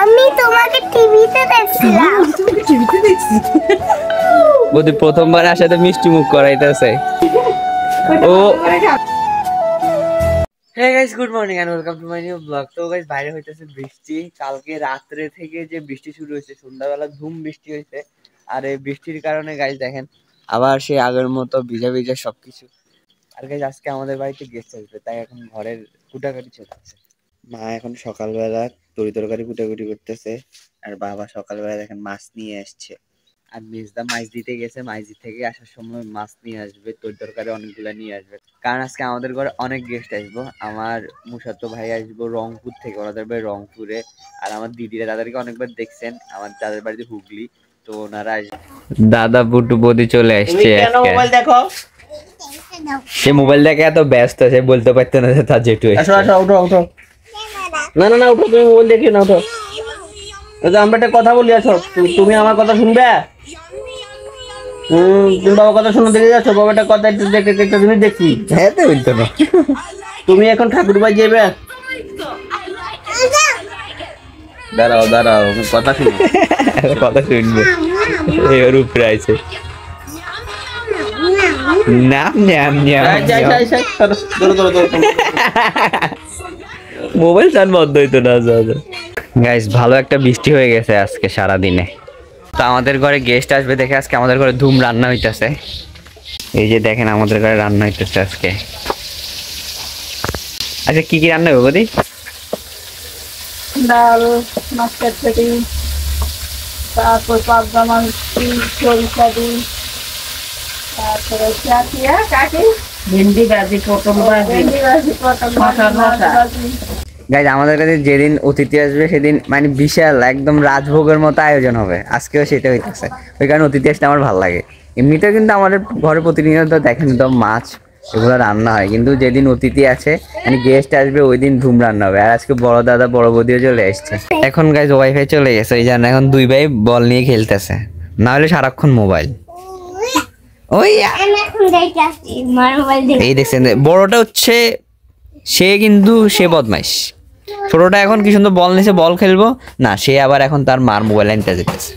আমি তোমাকে টিভিতে দেখছিলাম। টিভিতে দেখছি। বদি প্রথমবার আসাতে মিষ্টি মুখ করাইতেছে। ও Hey guys, good morning and welcome to my new vlog. তো guys বাইরে হইতেছে বৃষ্টি, কালকে রাত্রে থেকে যে বৃষ্টি শুরু হয়েছে, সন্ধ্যাবেলা ধুম বৃষ্টি হয়েছে। আর এই বৃষ্টির কারণে গাইস দেখেন আবার সেই আগের মতো ভিজা ভিজা সবকিছু। আর গাইস আজকে আমাদের বাড়িতে গেস্ট আসবে, তাই এখন ঘরের কুটাকুটি চলতেছে। মা এখন সকালবেলা তরকারি কুটাকুটি করতেছে, আর বাবা সকালবেলা দেখেন মাছ নিয়ে আসছে। আর মেজদা মাছ দিতে গেছে, মাছ থেকে আসার সময় মাছ নিয়ে আসবে, তরকারি অনেকগুলা নিয়ে আসবে। কারণ আজকে আমাদের ঘরে অনেক গেস্ট আসবো। আমার মুসাত্তো ভাই আসবো রংপুর থেকে, ওনাদের বাড়ি রংপুরে। আর আমার দিদিরা তাদেরকে অনেকবার দেখছেন, আমার দাদার বাড়িতে হুগলি, তো ওনারা আসবে। দাদা বুটু বদি চলে আসছে। মোবাইল দেখো। সে মোবাইল দেখে এত ব্যস্ত, সে বলতে পারতো না যে তার জেঠু আসো আসো, উঠো উঠো। না না না, উঠো, তুমি মোবাইল দেখিও না, উঠো। আমরা একটা কথা বলি, আসো। তুমি আমার কথা শুনবে? তুমি বাবার কথা শুনে দেখে যাচ্ছ, বাবা একটা কথা একটু দেখে একটা জিনিস দেখছি। হ্যাঁ তো বলতো না। তুমি এখন ঠাকুর বাড়ি যাবে? দাঁড়াও দাঁড়াও, কথা শুনো। কথা শুনবো, এর উপরে আছে নাম নাম মোবাইল চান বন্ধ হইতো না। গাইস ভালো একটা বৃষ্টি হয়ে গেছে আজকে সারা দিনে। তো আমাদের ঘরে গেস্ট আসবে দেখে আজকে আমাদের ঘরে ধুম রান্না হইতেছে। এই যে দেখেন আমাদের ঘরে রান্না হইতেছে আজকে। আচ্ছা কি কি রান্না হবে বৌদি? ডাল, মাছ চটচটি, তারপর পাবদা মাছ, সরিষা দিই, তারপরে কাকি ভেন্ডি ভাজি, পটল ভাজি, মটর ভাজি। গাইজ আমাদের কাছে যেদিন অতিথি আসবে সেদিন মানে বিশাল একদম রাজভোগের মতো আয়োজন হবে। আজকেও সেটা হইতেছে, ওই কারণে অতিথি আসতে আমার ভালো লাগে। এমনিতেও কিন্তু আমাদের ঘরে প্রতিনিয়ত দেখেন তো মাছ এগুলো রান্না হয়, কিন্তু যেদিন অতিথি আছে মানে গেস্ট আসবে ওই দিন ধুম রান্না হবে। আর আজকে বড় দাদা বড় বৌদিও চলে এসছে। এখন গাইজ ওয়াইফাই চলে গেছে, ওই জন্য এখন দুই ভাই বল নিয়ে খেলতেছে, না হলে সারাক্ষণ মোবাইল। ওই এই দেখছেন বড়টা হচ্ছে সে, কিন্তু সে বদমাইশ। ছোটটা এখন কি সুন্দর বল নিছে, বল খেলবো না, সে আবার এখন তার মার মোবাইল আনতে যেতেছে।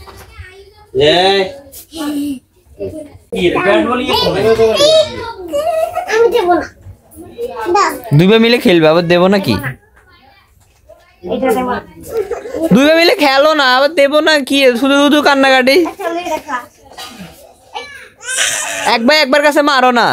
দুই ভাই মিলে খেলবে, আবার দেবো নাকি? দুই ভাই মিলে খেলো না, আবার দেবো না কি? শুধু শুধু কান্নাকাটি। এক ভাই একবার কাছে মারো না।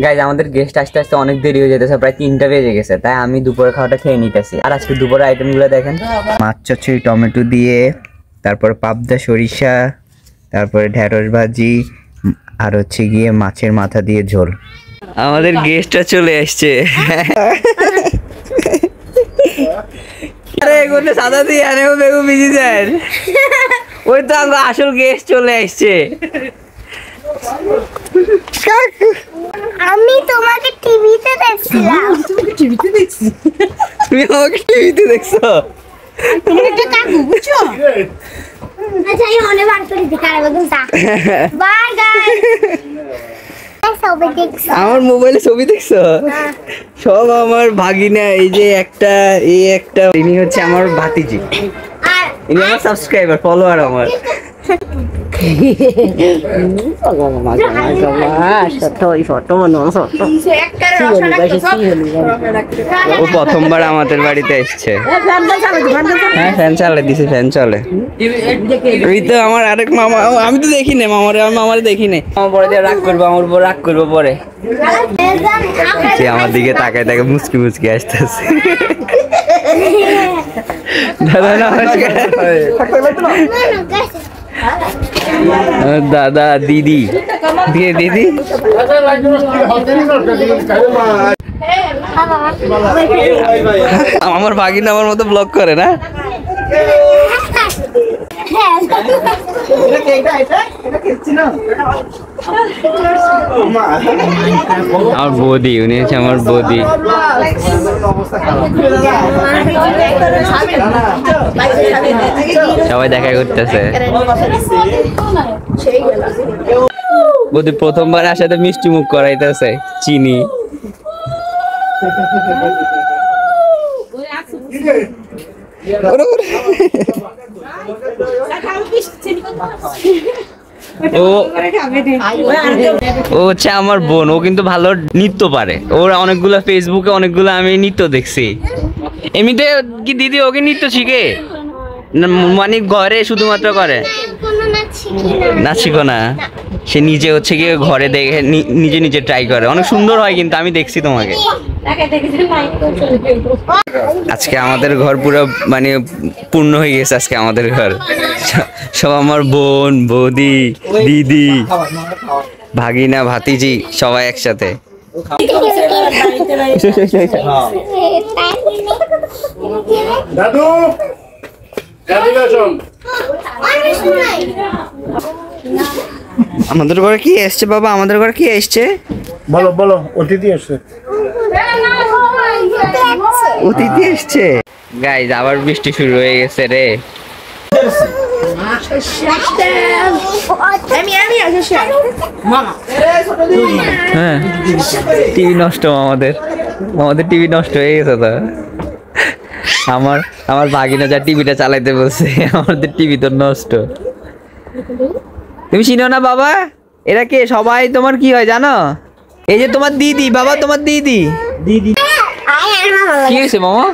গাইজ আমাদের গেস্ট আসতে আসতে অনেক দেরি হয়ে যেতেছে, প্রায় 3টা বেজে গেছে, তাই আমি দুপুরের খাওয়াটা খেয়ে নিতেছি। আর আজকে দুপুরের আইটেম গুলো দেখেন, মাছ চচ্চড়ি টমেটো দিয়ে, তারপর পাবদা সরিষা, তারপরে ঢেঁড়স ভাজি, আর হচ্ছে গিয়ে মাছের মাথা দিয়ে ঝোল। আমাদের গেস্টটা চলে আসছে। আরে কোনে সাদা দিয়ে আনে বেগু বিজি যায়। ওই তো আমরা আসল গেস্ট চলে আসছে। আমি তোমাকে টিভিতে দেখছিলাম। তুমি টিভিতে দেখছি। তুমি আমাকে টিভিতে দেখছো? তুমি একটা কাকু বুঝছো? আচ্ছা আমি মনে বার করে দেখাবো একদম তা। Bye guys. ছবি দেখছো? আমার মোবাইলে ছবি দেখছো? সব আমার ভাগিনা। এই যে একটা, এই একটা, ইনি হচ্ছে আমার ভাতিজি, আর ইনি আমার সাবস্ক্রাইবার, ফলোয়ার আমার। ও প্রথমবার আমাদের বাড়িতে এসছে। হ্যাঁ ফ্যান চালে দিছে, ফ্যান চলে। ওই তো আমার আরেক মামা, আমি তো দেখি না মামারে, আমি মামারে দেখি না। আমার পরে দিয়ে রাগ করবো, আমার উপর রাগ করবো পরে। সে আমার দিকে তাকায় তাকে মুচকি মুচকি আসতেছে। দাদা নমস্কার। দাদা দিদি দিয়ে দিদি আমার ভাগিনা আমার মতো ব্লগ করে না। আমার বৌদি, উনি হচ্ছে আমার বৌদি। সবাই দেখা করতেছে। বৌদি প্রথমবার আসাতে মিষ্টি মুখ করাইতেছে, চিনি। ও হচ্ছে আমার বোন, ও কিন্তু ভালো নৃত্য পারে। ওর অনেকগুলো ফেসবুকে অনেকগুলো আমি নৃত্য দেখছি। এমনিতে কি দিদি ওকে নৃত্য শিখে মানে ঘরে শুধুমাত্র করে? নাচ শিখো না? সে নিজে হচ্ছে গিয়ে ঘরে দেখে নিজে নিজে ট্রাই করে, অনেক সুন্দর হয় কিন্তু আমি দেখছি তোমাকে। আজকে আমাদের ঘর পুরো মানে পূর্ণ হয়ে গেছে। আজকে আমাদের ঘর সব আমার বোন, বৌদি, দিদি, ভাগিনা, ভাতিজি সবাই একসাথে। দাদু আমাদের ঘরে কি এসছে বাবা? আমাদের ঘরে কি এসছে? বলো বলো। অতিথি আসছে। অতিথি এসছে। গাইজ আবার বৃষ্টি শুরু হয়ে গেছে রে। হ্যাঁ, টিভি নষ্ট। আমাদের টিভি নষ্ট হয়ে গেছে তো। আমার ভাগিনা যা টিভিটা চালাইতে বলছে, আমাদের টিভি তো নষ্ট। তুমি চিনো না বাবা? এরা কে? সবাই তোমার কি হয় জানো? এই যে তোমার দিদি বাবা, তোমার দিদি। কি হয়েছে মামা?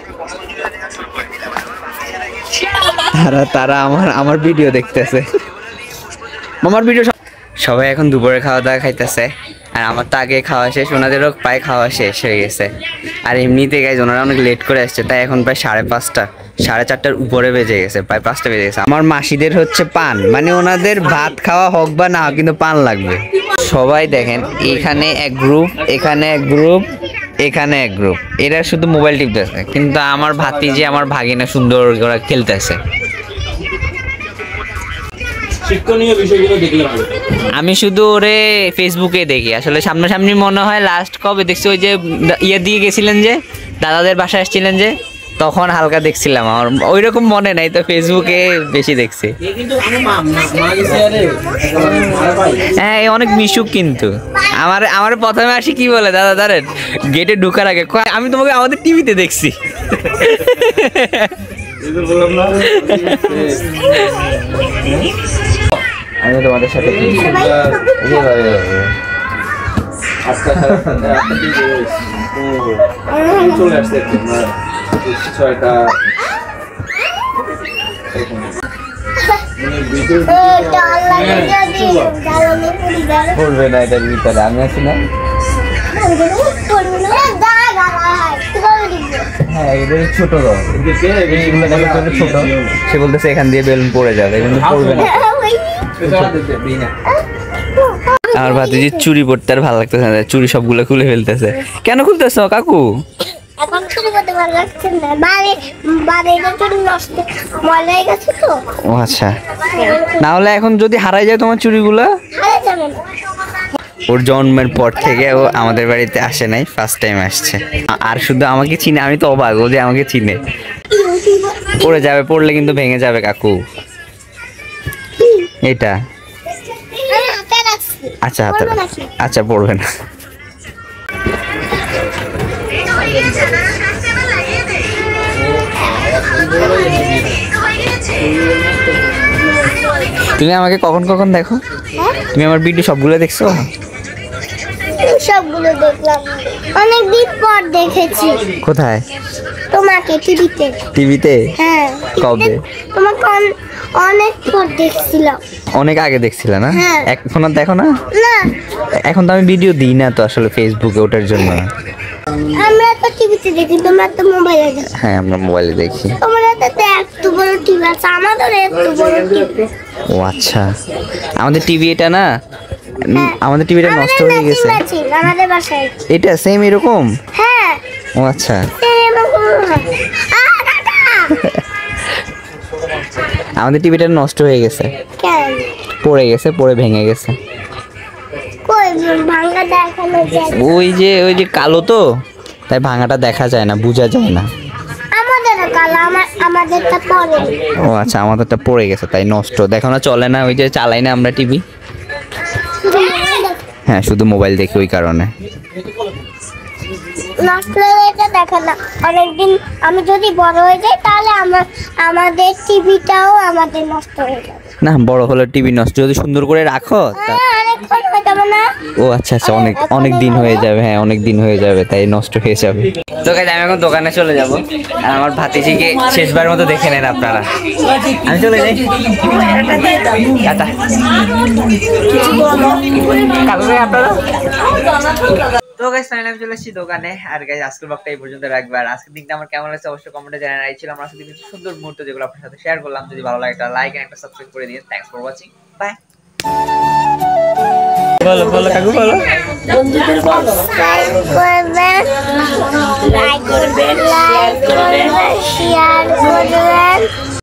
তারা আমার ভিডিও দেখতেছে। মামার ভিডিও। সবাই এখন দুপুরে খাওয়া দাওয়া খাইতেছে, আর আমার তো আগে খাওয়া শেষ, ওনাদেরও প্রায় খাওয়া শেষ হয়ে গেছে। আর এমনিতে গাইজ ওনারা অনেক লেট করে আসছে, তাই এখন প্রায় 5:30, 4:30 উপরে বেজে গেছে, প্রায় 5টা বেজে গেছে। আমার মাসিদের হচ্ছে পান, মানে ওনাদের ভাত খাওয়া হোক বা না হোক কিন্তু পান লাগবে। সবাই দেখেন, এখানে এক গ্রুপ, এখানে এক গ্রুপ, এখানে এক গ্রুপ। এরা শুধু মোবাইল টিপতেছে, কিন্তু আমার ভাতিজি, আমার ভাগিনা সুন্দর করে খেলতেছে। শিক্ষণীয় বিষয়গুলো দেখলে ভালো। আমি শুধু ওরে ফেসবুকে দেখি, আসলে সামনাসামনি মনে হয় লাস্ট কবে দেখছি, ওই যে ইয়ে দিয়ে গেছিলেন যে দাদাদের বাসায় আসছিলেন যে, তখন হালকা দেখছিলাম। আমার ওই রকম মনে নাই, তো ফেসবুকে বেশি দেখছি। হ্যাঁ, অনেক মিশুক কিন্তু। আমার প্রথমে আসি কি বলে, দাদা দাঁড়ান গেটে ঢুকার আগে, আমি তোমাকে আমাদের টিভিতে দেখছি। আমি তোমাদের সাথে চলে আসছে ছয়টা। বলবে না এটার ভিতরে আমি আছি না। হ্যাঁ, এটা ছোট ছোট। সে বলতেছে এখান দিয়ে বেলুন পড়ে যাবে, কিন্তু পড়বে না। আমার ভাতিজি চুরি পড়তে আর ভালো লাগতেছে না, চুরি সবগুলো খুলে ফেলতেছে। কেন খুলতেছ কাকু? এখন চুরি করতে ভালো লাগছে না, বাড়িটা চুরি নষ্ট ময়লা হয়ে গেছে তো। ও আচ্ছা, না হলে এখন যদি হারাই যায় তোমার চুরিগুলো? হারাই যাবে না। ওর জন্মের পর থেকে ও আমাদের বাড়িতে আসে নাই, ফার্স্ট টাইম আসছে। আর শুধু আমাকে চিনে, আমি তো অবাক ও যে আমাকে চিনে। পড়ে যাবে, পড়লে কিন্তু ভেঙে যাবে কাকু এটা। আচ্ছা হাতে, আচ্ছা পড়বে না। তুমি আমাকে কখন কখন দেখো? তুমি আমার ভিডিও সবগুলো দেখছো? সবগুলো দেখলাম, অনেক দিন পর দেখেছি। কোথায়? তোমাকে টিভিতে। টিভিতে? হ্যাঁ। কবে? তোমাকে অনেক পর দেখছিলাম। অনেক আগে দেখছিলে না? হ্যাঁ। এখন আর দেখো না? না, এখন তো আমি ভিডিও দিই না তো আসলে ফেসবুকে, ওটার জন্য। আমরা তো টিভিতে দেখি, তোমরা তো মোবাইলে দেখো। হ্যাঁ, আমরা মোবাইলে দেখি। তোমরা তো এত বড় টিভি আছে, আমাদের এত বড় টিভি। ও আচ্ছা, আমাদের টিভি এটা না, আমাদের টিভিটা নষ্ট হয়ে গেছে। আমাদের বাসায় এটা সেম এরকম? হ্যাঁ। ও আচ্ছা। এরকম হয়। আমাদের টিভিটা নষ্ট হয়ে গেছে, কেন? পড়ে গেছে, পড়ে ভেঙে গেছে। কই ভাঙা দেখানো যায়? ওই যে কালো তো, তাই ভাঙাটা দেখা যায় না, বোঝা যায় না। আমাদেরও কালো, আমাদেরটা পরে। ও আচ্ছা, আমাদেরটা পড়ে গেছে তাই নষ্ট, দেখো না চলে না, ওই যে চালাই না আমরা টিভি। হ্যাঁ, শুধু মোবাইল দেখি ওই কারণে। নষ্ট হয়ে এটা দেখে না অনেকদিন। আমি যদি বড় হয়ে যাই তাহলে আমাদের টিভিটাও আমাদের নষ্ট হয়ে যাবে। না, বড় হলে টিভি নষ্ট, যদি সুন্দর করে রাখো অনেকক্ষণ হয়ে যাবে না? ও আচ্ছা আচ্ছা, অনেক দিন হয়ে যাবে। হ্যাঁ, অনেক দিন হয়ে যাবে, তাই নষ্ট হয়ে যাবে। তো গাইস, আমি এখন দোকানে চলে যাব, আর আমার ভাতিজিকে শেষবার মতো দেখে নেন আপনারা। আমি চলে যাই, টাটা। কালো ভাই আপনারা। তো গাইস, ফাইনালি আমি চলে এসেছি দোকানে। আর গাইস, আজকের ব্লগটা এই পর্যন্ত রাখবো। আর আজকের দিনটা আমার কেমন লাগছে অবশ্যই কমেন্টে জানাইছিলাম। আমার সাথে কিছু সুন্দর মুহূর্ত যেগুলো আপনার সাথে শেয়ার করলাম। যদি ভালো লাগে একটা লাইক এন্ড একটা সাবস্ক্রাইব করে দিন। Thanks for watching, bye. বলো বলো কাকু, বলো। বন্ধুদের বলো, সাবস্ক্রাইব করবেন, লাইক করবেন, শেয়ার করবেন।